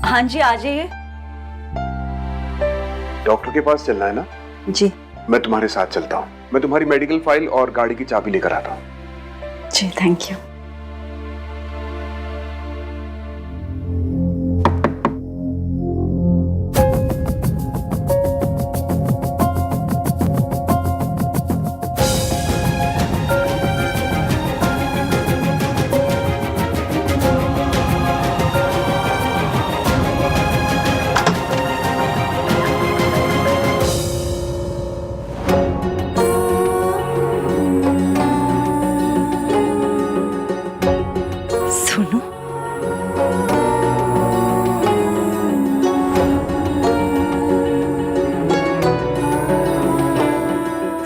हाँ जी, आ जाइए। डॉक्टर के पास चलना है ना? जी मैं तुम्हारे साथ चलता हूँ। मैं तुम्हारी मेडिकल फाइल और गाड़ी की चाबी लेकर आता हूँ। जी, थैंक यू। सोनू,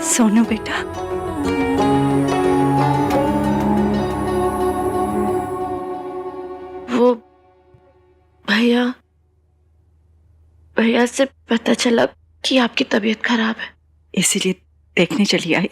सोनू बेटा, वो भैया भैया से पता चला कि आपकी तबीयत खराब है, इसीलिए देखने चली आई।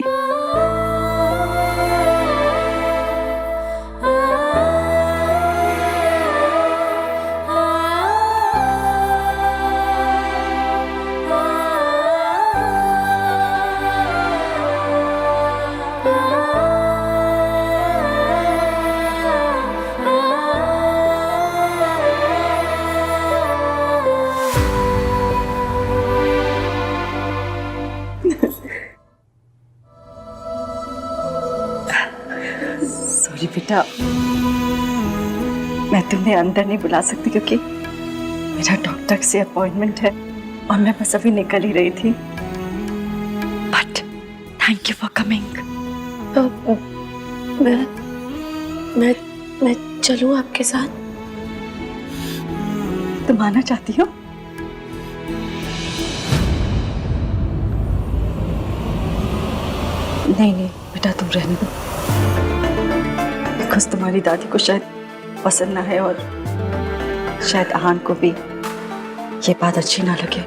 सॉरी बेटा, मैं तुम्हें अंदर नहीं बुला सकती क्योंकि मेरा डॉक्टर से अपॉइंटमेंट है और मैं बस अभी निकल ही रही थी। But thank you for coming. मैं चलूं आपके साथ? तुम आना चाहती हो? नहीं नहीं बेटा, तुम रहने दो। बिकॉज तुम्हारी दादी को शायद पसंद ना है और शायद आहान को भी ये बात अच्छी ना लगे।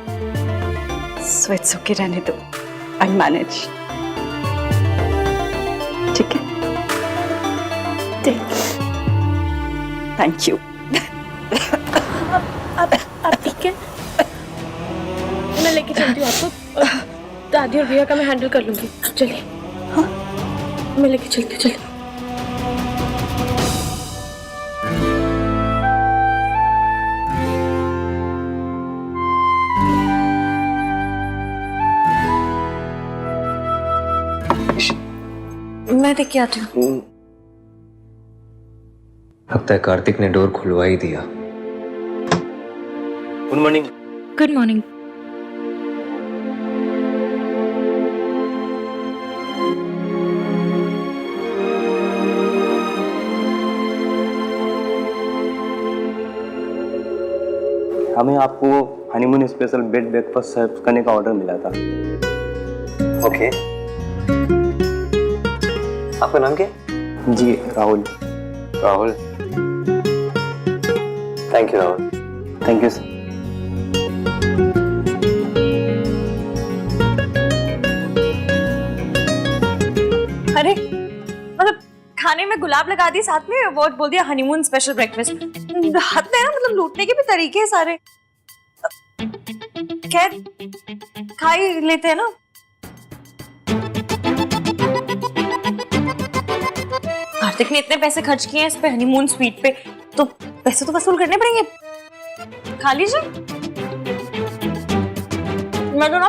सो इट्स ओके, रहने दो। I manage. ठीक है? Thank you. आप ठीक है? मैं लेके चलती हूँ आपको। दादी और भैया का मैं हैंडल कर लूंगी। चलिए। हाँ? मैं लेके चलती हूँ। चलिए। मैं देख के आती हूँ। लगता है कार्तिक ने डोर खुलवा ही दिया। Good morning. Good morning. हमें आपको honeymoon special bed breakfast serve करने का ऑर्डर मिला था। ओके। आपका नाम क्या? जी Rahul. Rahul. Thank you Rahul. Thank you sir. अरे मतलब खाने में गुलाब लगा दी, साथ में वो बोल दिया हनीमून स्पेशल ब्रेकफास्ट। हाथ में ना मतलब लूटने के भी तरीके हैं सारे। खैर खा ही लेते हैं ना। कार्तिक ने इतने पैसे खर्च किए हैं इस पे हनीमून स्वीट पे, तो पैसे तो वसूल करने पड़ेंगे। खा लीजिए। मैं तो ना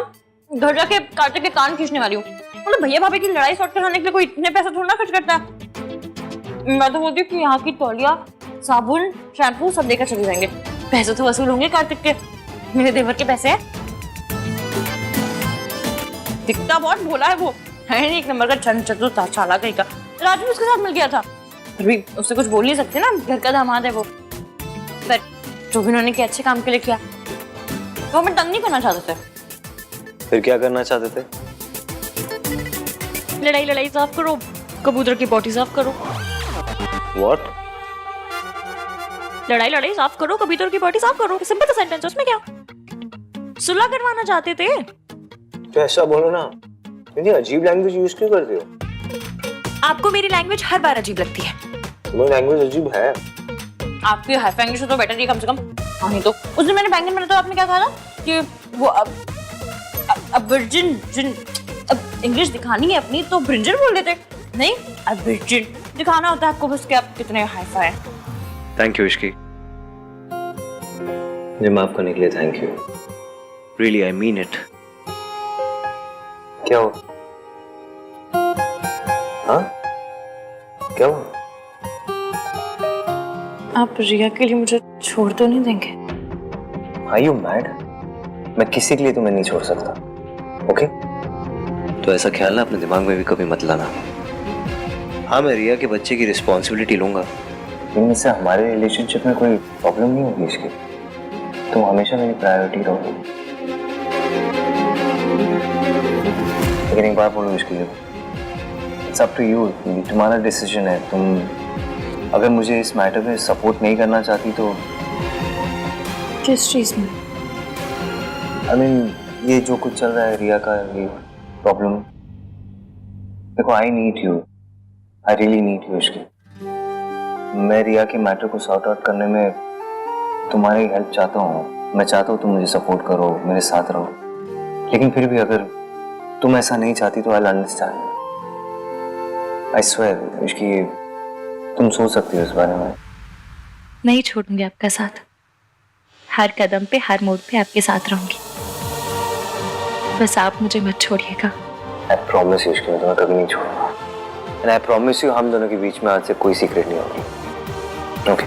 घर जाके कार्तिक के कान खींचने वाली हूँ। मतलब भैया भाभी की लड़ाई सॉर्ट कराने के लिए कोई इतने पैसे थोड़ा ना खर्च करता है। मैं तो बोलती हूँ कि यहाँ की तौलिया, साबुन, शैम्पू सब लेकर चले जाएंगे। पैसे तो वसूल होंगे कार्तिक के। मेरे देवर के पैसे हैं। दिखता बहुत भोला है वो, है नहीं एक नंबर का छन चतुर चालाक कहीं का। राजू उसके साथ मिल गया था, फिर भी उससे कुछ बोल नहीं सकते ना, घर का दामाद है वो। पर जो भी उन्होंने किया अच्छे काम के लिए किया। तो हमें तंग नहीं करना चाहते थे। फिर क्या करना चाहते थे? लड़ाई लड़ाई साफ करो, कबूतर की बोटी साफ करो। What? लड़ाई लड़ाई साफ करो, कबूतर की बोटी साफ करो। सिंपल सा सेंटेंस, उसमें क्या? सुलह करवाना चाहते थे। तो ऐसा बोलो ना, इतनी अजीब लैंग्वेज यूज क्यों करते हो? आपको मेरी लैंग्वेज हर बार अजीब लगती है। तुम्हारी लैंग्वेज अजीब है। आपकी हाई इंग्लिश तो बेटर है कम से कम। हाँ नहीं तो उस दिन मैंने बैंगन बनाया तो आपने क्या कहा था कि वो अब वर्जिन जिन अब इंग्लिश दिखानी है अपनी तो ब्रिंजल बोल देते। नहीं, अब वर्जिन दिखाना होता है आपको बस कि आप कितने हाई फाई हैं। थैंक यू इश्की, मुझे माफ करने के लिए thank you. Really I mean it. क्या हुआ? हाँ क्या हुआ? आप रिया के लिए मुझे छोड़ तो नहीं देंगे? Are you mad? मैं किसी के लिए तुम्हें नहीं छोड़ सकता, ओके? तो ऐसा ख्याल ना अपने दिमाग में भी कभी मत लाना। हाँ मैं रिया के बच्चे की रिस्पॉन्सिबिलिटी लूंगा, लेकिन इससे हमारे रिलेशनशिप में कोई प्रॉब्लम नहीं होगी इसकी। तुम हमेशा मेरी प्रायोरिटी रहोगी। लेकिन एक बात बोलो इसके लिए, इट्स अप टू यू, तुम्हारा डिसीजन है। तुम अगर मुझे इस मैटर में सपोर्ट नहीं करना चाहती तो किस चीज में? I mean, ये जो कुछ चल रहा है रिया का, ये प्रॉब्लम, देखो I need you, I really need you Ishki. मैं रिया के मैटर को सॉर्ट आउट करने में तुम्हारी हेल्प चाहता हूँ। मैं चाहता हूँ तुम मुझे सपोर्ट करो, मेरे साथ रहो, लेकिन फिर भी अगर तुम ऐसा नहीं चाहती तो I will understand. I swear Ishki, तुम सोच सकती हो इस बारे में। नहीं छोड़ूंगी आपका साथ, हर कदम पे हर मोड़ पे आपके साथ रहूंगी, बस आप मुझे मत छोड़िएगा। आई प्रॉमिस यू इश्की, मैं तुम्हें कभी नहीं छोड़ूंगा। एंड आई प्रॉमिस यू हम दोनों के बीच में आज से कोई सीक्रेट नहीं होगी, ओके?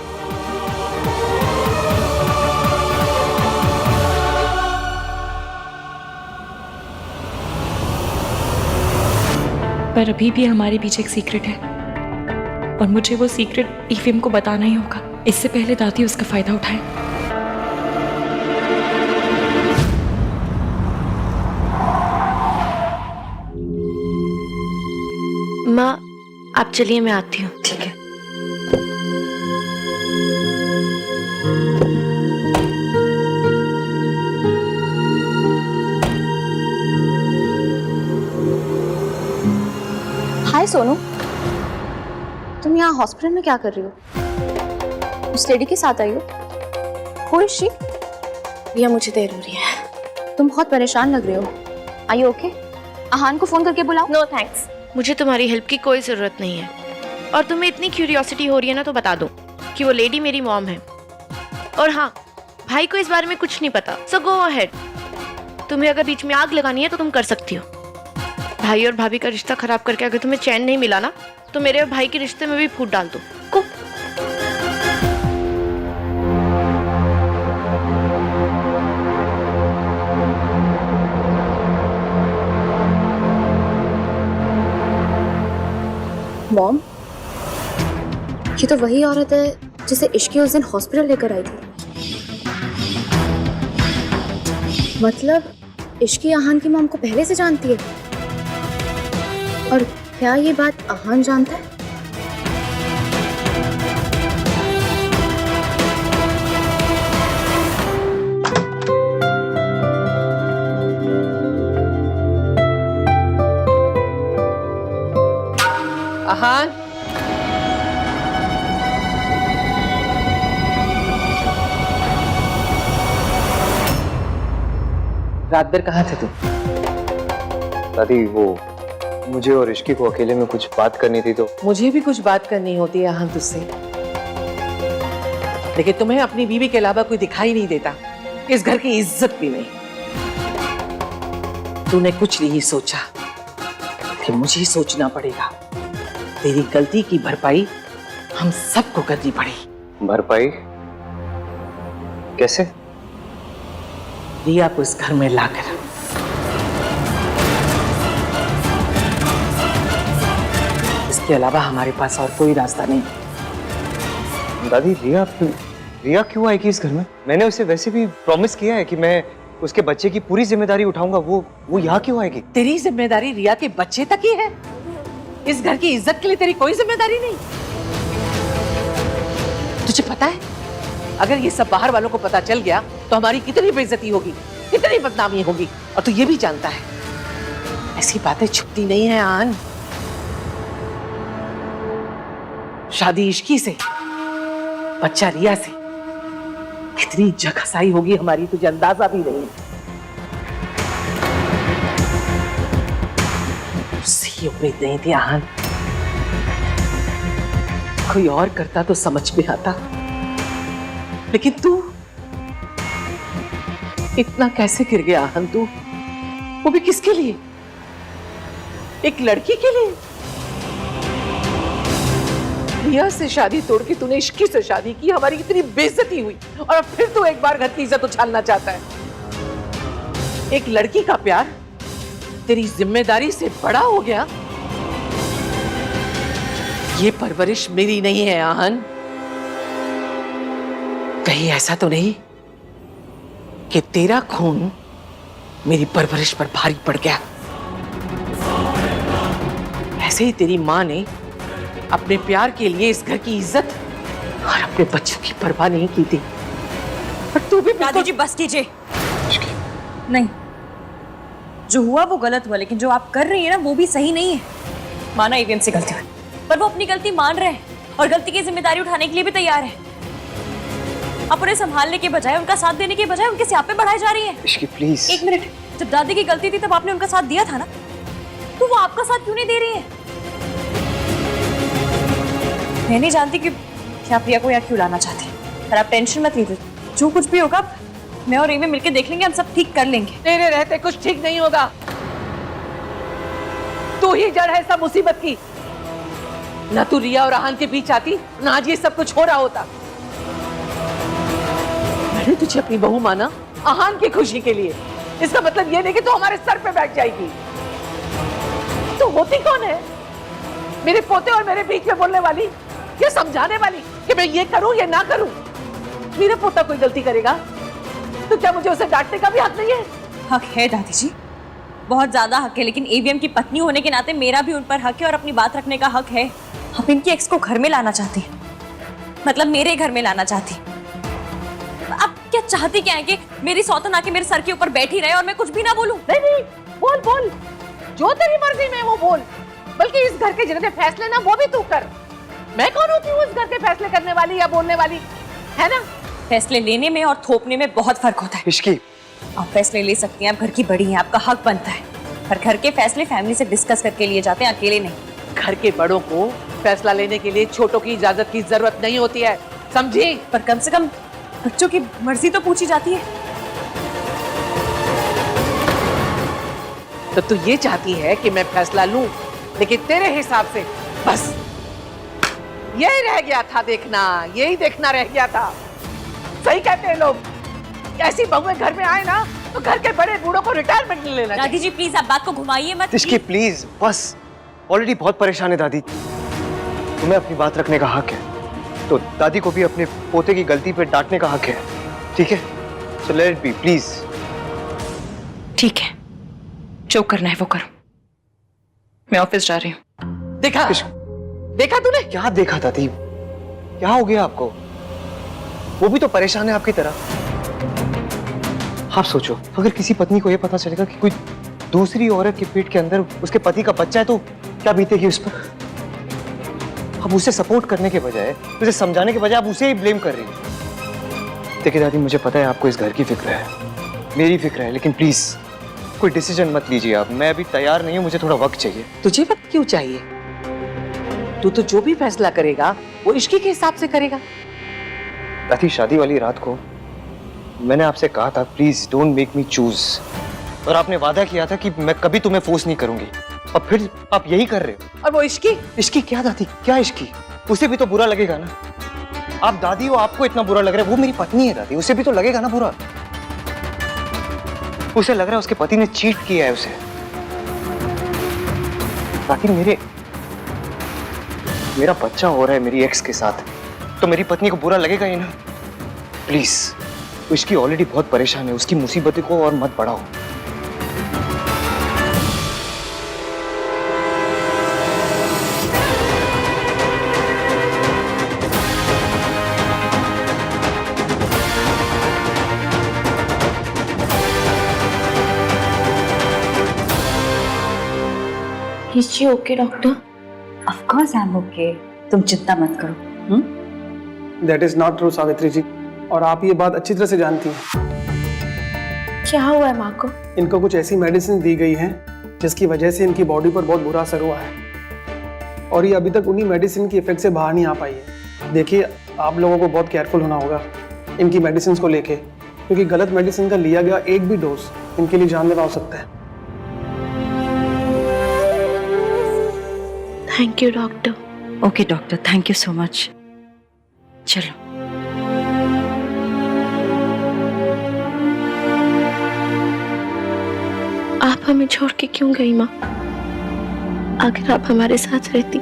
पर अभी भी हमारे बीच एक सीक्रेट है और मुझे वो सीक्रेट ईफिम को बताना ही होगा, इससे पहले दादी उसका फायदा उठाए। माँ आप चलिए, मैं आती हूँ। ठीक है। हाय सोनू, तुम यहाँ हॉस्पिटल में क्या कर रही हो? उस लेडी के साथ आई हो? Who is she? भैया मुझे देर हो रही है। तुम बहुत परेशान लग रहे हो। Are you okay? आहान को फोन करके बुलाओ। नो थैंक्स, मुझे तुम्हारी हेल्प की कोई ज़रूरत नहीं है, और तुम्हें इतनी क्यूरियोसिटी हो रही है ना तो बता दो कि वो लेडी मेरी मॉम है। और हाँ, भाई को इस बारे में कुछ नहीं पता, सो गो अहेड। तुम्हें अगर बीच में आग लगानी है तो तुम कर सकती हो। भाई और भाभी का रिश्ता खराब करके अगर तुम्हें चैन नहीं मिला ना तो मेरे और भाई के रिश्ते में भी फूट डाल दो। को मॉम, ये तो वही औरत है जिसे इश्की उस दिन हॉस्पिटल लेकर आई थी। मतलब इश्की आहान की मॉम को पहले से जानती है, और क्या ये बात आहान जानता है? आहान, रात भर कहाँ थे तुम? दादी वो मुझे और इश्की को अकेले में कुछ बात करनी थी तो। मुझे भी कुछ बात करनी होती है आहान तुझसे, लेकिन तुम्हें अपनी बीवी के अलावा कोई दिखाई नहीं देता, इस घर की इज्जत भी नहीं। तूने कुछ नहीं सोचा कि मुझे ही सोचना पड़ेगा। तेरी गलती की भरपाई हम सबको करनी पड़ी। भरपाई कैसे? रिया को इस घर में लाकर। इसके अलावा हमारे पास और कोई रास्ता नहीं। दादी रिया क्यों आएगी इस घर में? मैंने उसे वैसे भी प्रॉमिस किया है कि मैं उसके बच्चे की पूरी जिम्मेदारी उठाऊंगा। वो यहाँ क्यों आएगी? तेरी जिम्मेदारी रिया के बच्चे तक ही है। इस घर की इज्जत के लिए तेरी कोई जिम्मेदारी नहीं। तुझे पता है, अगर ये सब बाहर वालों को पता चल गया तो हमारी कितनी बेइज्जती होगी, कितनी बदनामी होगी। और तू ये भी जानता है ऐसी बातें छुपती नहीं है आन। शादी इश्की से बच्चा रिया से कितनी जगहसाई होगी हमारी, तुझे अंदाजा भी नहीं। उससे उम्मीद नहीं थी आहान, कोई और करता तो समझ में आता, लेकिन तू इतना कैसे गिर गया आहान? तू वो भी किसके लिए? एक लड़की के लिए। रिया से शादी तोड़ के तूने इश्की से शादी की, हमारी इतनी बेइज्जती हुई, और अब फिर तू एक बार घर की इज्जत उछालना चाहता है। एक लड़की का प्यार तेरी जिम्मेदारी से बड़ा हो गया। ये परवरिश मेरी नहीं है आहान। कहीं ऐसा तो नहीं कि तेरा खून मेरी परवरिश पर भारी पड़ गया? ऐसे ही तेरी माँ ने अपने प्यार के लिए इस घर की इज्जत और अपने बच्चों की परवाह नहीं की थी, और तू भी। दादी जी बस कीजिए। नहीं, जो हुआ वो गलत हुआ, लेकिन जो आप कर रही है ना वो भी सही नहीं है। माना ईवीएम से गलती हुई, पर वो अपनी गलती मान रहे हैं और गलती की जिम्मेदारी उठाने के लिए भी तैयार है। आप उन्हें संभालने के बजाय, उनका साथ देने के बजाय उनके स्यापे बढ़ाए जा रही है। इश्की प्लीज। एक मिनट, जब दादी की गलती थी तब आपने उनका साथ दिया था ना, तो वो आपका साथ क्यों नहीं दे रही है? मैं नहीं जानती कि आप प्रिया को यहाँ क्यों लाना चाहते हैं, पर आप टेंशन मत लीजिए, जो कुछ भी होगा मैं और रीमे मिलकर देख लेंगे, हम सब ठीक कर लेंगे। तेरे रहते कुछ ठीक नहीं होगा। तू ही जड़ है सब मुसीबत की। ना तू रिया और आहान के बीच आती, ना आज ये सब कुछ हो रहा होता। मैंने तुझे अपनी बहू माना आहान की खुशी के लिए, इसका मतलब ये नहीं कि तू हमारे सर पे बैठ जाएगी। तू होती कौन है? मेरे पोते और मेरे बीच में बोलने वाली, ये समझाने वाली कि मैं ये करूं या ना करूं। मेरा पोता कोई गलती करेगा तो क्या मुझे उसे डांटने का भी हक नहीं है? हक है दादी जी, बहुत ज्यादा हक है, लेकिन एवीएम की पत्नी होने के नाते मेरा भी उन पर हक है और अपनी बात रखने का हक है। आप इनकी एक्स को घर में लाना चाहती हैं, मतलब मेरे घर में लाना चाहती हैं। आप क्या चाहती क्या है कि मेरी सौतन आके मेरे सर के ऊपर बैठी रहे और मैं कुछ भी ना बोलूं? नहीं नहीं, बोल बोल, जो तेरी मर्जी में वो बोल, बल्कि इस घर के जितने फैसले ना वो भी तू कर। मैं कौन होती हूँ इस घर के फैसले करने वाली या बोलने वाली, है ना? फैसले लेने में और थोपने में बहुत फर्क होता है। इश्की आप फैसले ले सकती हैं, आप घर की बड़ी हैं, आपका हक बनता है, पर घर के फैसले फैमिली से डिस्कस करके लिए जाते हैं, अकेले नहीं। घर के बड़ों को फैसला लेने के लिए छोटों की इजाजत की जरूरत नहीं होती है, समझी? पर कम से कम बच्चों की मर्जी तो पूछी जाती है। तो तू ये चाहती है कि मैं फैसला लूं, लेकिन तेरे हिसाब से बस यही रह गया था देखना, यही देखना रह गया था। सही कहते हैं लोग, ऐसी बहुएं घर में आए ना तो घर के बड़े बूढ़ों को रिटायरमेंट ले लेना चाहिए। दादी जी प्लीज आप बात को घुमाइए मत। इश्की प्लीज बस, ऑलरेडी बहुत परेशान है दादी। तुम्हें अपनी बात रखने का हक है, तो दादी को भी अपने पोते की गलती पे डांटने का हक है, ठीक है? So let it be please. ठीक है, जो करना है वो करो, मैं ऑफिस जा रही हूँ। देखा देखा तूने? क्या देखा दादी? क्या हो गया आपको? वो भी तो परेशान है आपकी तरह। आप सोचो, अगर किसी पत्नी को यह पता चलेगा कि कोई दूसरी औरत के पेट के अंदर उसके पति का बच्चा है तो क्या बीतेगी उस पर? अब उसे सपोर्ट करने के बजाय, उसे समझाने के बजाय आप उसे ही ब्लेम कर रही है। देखिए दादी, मुझे पता है आपको इस घर की फिक्र है, मेरी फिक्र है, लेकिन प्लीज कोई डिसीजन मत लीजिए आप। मैं अभी तैयार नहीं हूं, मुझे थोड़ा वक्त चाहिए। तुझे वक्त क्यों चाहिए? तू तो जो भी फैसला करेगा वो इश्की के हिसाब से करेगा। दादी, शादी वाली रात को मैंने आपसे कहा था please don't make me choose, और आपने वादा किया था कि मैं कभी तुम्हें फोर्स नहीं करूंगी, और फिर आप यही कर रहे हो। और वो इश्की? इश्की क्या दादी, क्या इश्की? उसे भी तो बुरा लगेगा ना। आप दादी हो, आपको इतना बुरा लग रहा है, वो मेरी पत्नी है दादी, उसे भी तो लगेगा ना बुरा। उसे लग रहा है उसके पति ने चीट किया है उसे। दादी, मेरा बच्चा हो रहा है मेरी एक्स के साथ, तो मेरी पत्नी को बुरा लगेगा ही ना। प्लीज, उसकी ऑलरेडी बहुत परेशान है, उसकी मुसीबतों को और मत बढ़ाओ। Is she okay, doctor? Of course I am okay, तुम चिंता मत करो। That is not true Savitri ji, और आप ये बात अच्छी तरह से जानती हैं। क्या हुआ है माँ को? इनको कुछ ऐसी मेडिसिन दी गई हैं जिसकी वजह से इनकी बॉडी पर बहुत बुरा असर हुआ है, और ये अभी तक उन्हीं मेडिसिन की इफेक्ट से बाहर नहीं आ पाई है। देखिए, आप लोगों को बहुत केयरफुल होना होगा इनकी मेडिसिन को लेके, क्योंकि गलत मेडिसिन का लिया गया एक भी डोज इनके लिए जानलेवा हो सकता है। Thank you doctor. Okay doctor, thank you so much. चलो। आप हमें छोड़ के क्यों गई माँ? अगर आप हमारे साथ रहती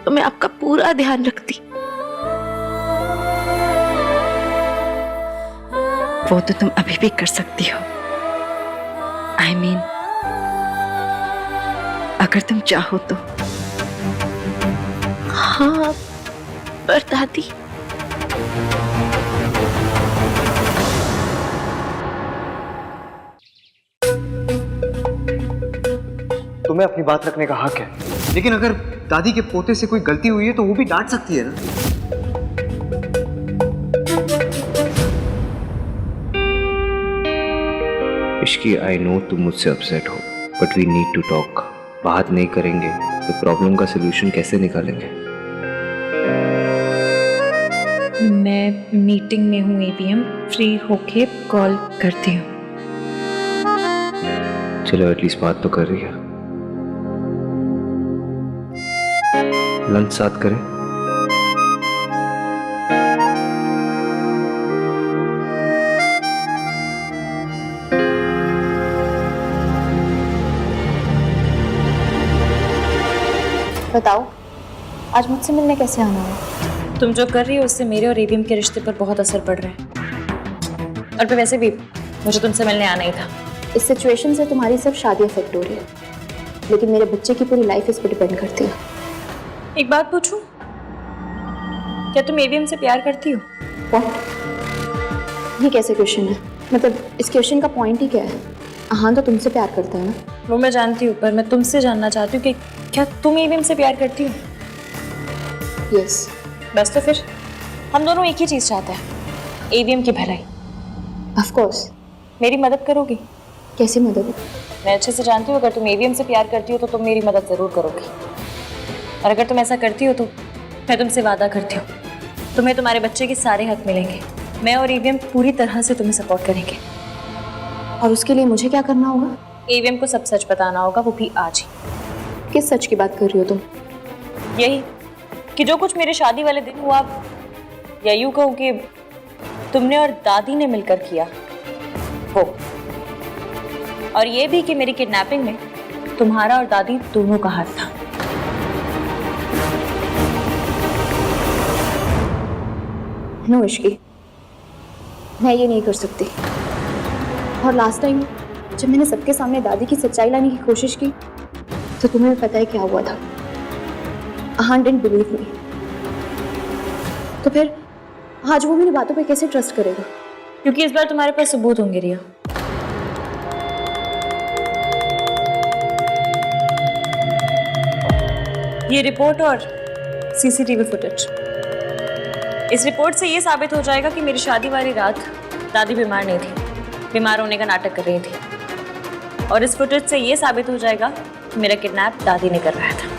तो मैं आपका पूरा ध्यान रखती। वो तो तुम अभी भी कर सकती हो। I mean, अगर तुम चाहो तो। हाँ, पर दादी, तुम्हें अपनी बात रखने का हक है, लेकिन अगर दादी के पोते से कोई गलती हुई है तो वो भी डांट सकती है ना। इश्की, आई नो तुम मुझसे अपसेट हो, but we need to talk. बात नहीं करेंगे तो प्रॉब्लम का सलूशन कैसे निकालेंगे? मैं मीटिंग में हूँ एवीएम, फ्री होके कॉल करती हूँ। चलो, एटलीस्ट बात तो कर रही है। लंच साथ करें? बताओ, आज मुझसे मिलने कैसे आना है? तुम जो कर रही हो उससे मेरे और एवीएम के रिश्ते पर बहुत असर पड़ रहा है, और फिर वैसे भी मुझे तुमसे मिलने आना ही था। इस सिचुएशन से तुम्हारी सब शादी अफेक्ट हो रही है, लेकिन मेरे बच्चे की पूरी लाइफ इस पर डिपेंड करती है। एक बात पूछूं, क्या तुम एवीएम से प्यार करती हो? व्हाट? ये कैसे क्वेश्चन है? मतलब इस क्वेश्चन का पॉइंट ही क्या है? हाँ, तो तुमसे प्यार करता है ना? वो मैं जानती हूँ, पर मैं तुमसे जानना चाहती हूँ कि क्या तुम एवीएम से प्यार करती हो? यस। बस तो फिर हम दोनों एक ही चीज़ चाहते हैं, एवीएम की भलाई। Of course. मेरी मदद करोगी? कैसी मदद? मैं अच्छे से जानती हूँ अगर तुम एवीएम से प्यार करती हो तो तुम मेरी मदद ज़रूर करोगी, और अगर तुम ऐसा करती हो तो मैं तुमसे वादा करती हूँ तुम्हें तुम्हारे बच्चे के सारे हक मिलेंगे। मैं और एवीएम पूरी तरह से तुम्हें सपोर्ट करेंगे। और उसके लिए मुझे क्या करना होगा? एवीएम को सब सच बताना होगा, वो भी आज ही। किस सच की बात कर रही हो तुम? यही कि जो कुछ मेरे शादी वाले दिन हुआ, या यूँ कहूँ कि तुमने और दादी ने मिलकर किया वो, और ये भी कि मेरी किडनैपिंग में तुम्हारा और दादी दोनों का हाथ था। नो इश्की, मैं ये नहीं कर सकती। और लास्ट टाइम जब मैंने सबके सामने दादी की सच्चाई लाने की कोशिश की तो तुम्हें भी पता है क्या हुआ था। आहान डिडंट बिलीव मी। तो फिर आज वो मेरी बातों पे कैसे ट्रस्ट करेगा? क्योंकि इस बार तुम्हारे पास सबूत होंगे रिया। ये रिपोर्ट और सीसीटीवी फुटेज। इस रिपोर्ट से ये साबित हो जाएगा कि मेरी शादी वाली रात दादी बीमार नहीं थी, बीमार होने का नाटक कर रही थी, और इस फुटेज से ये साबित हो जाएगा कि मेरा किडनैप दादी ने करवाया था।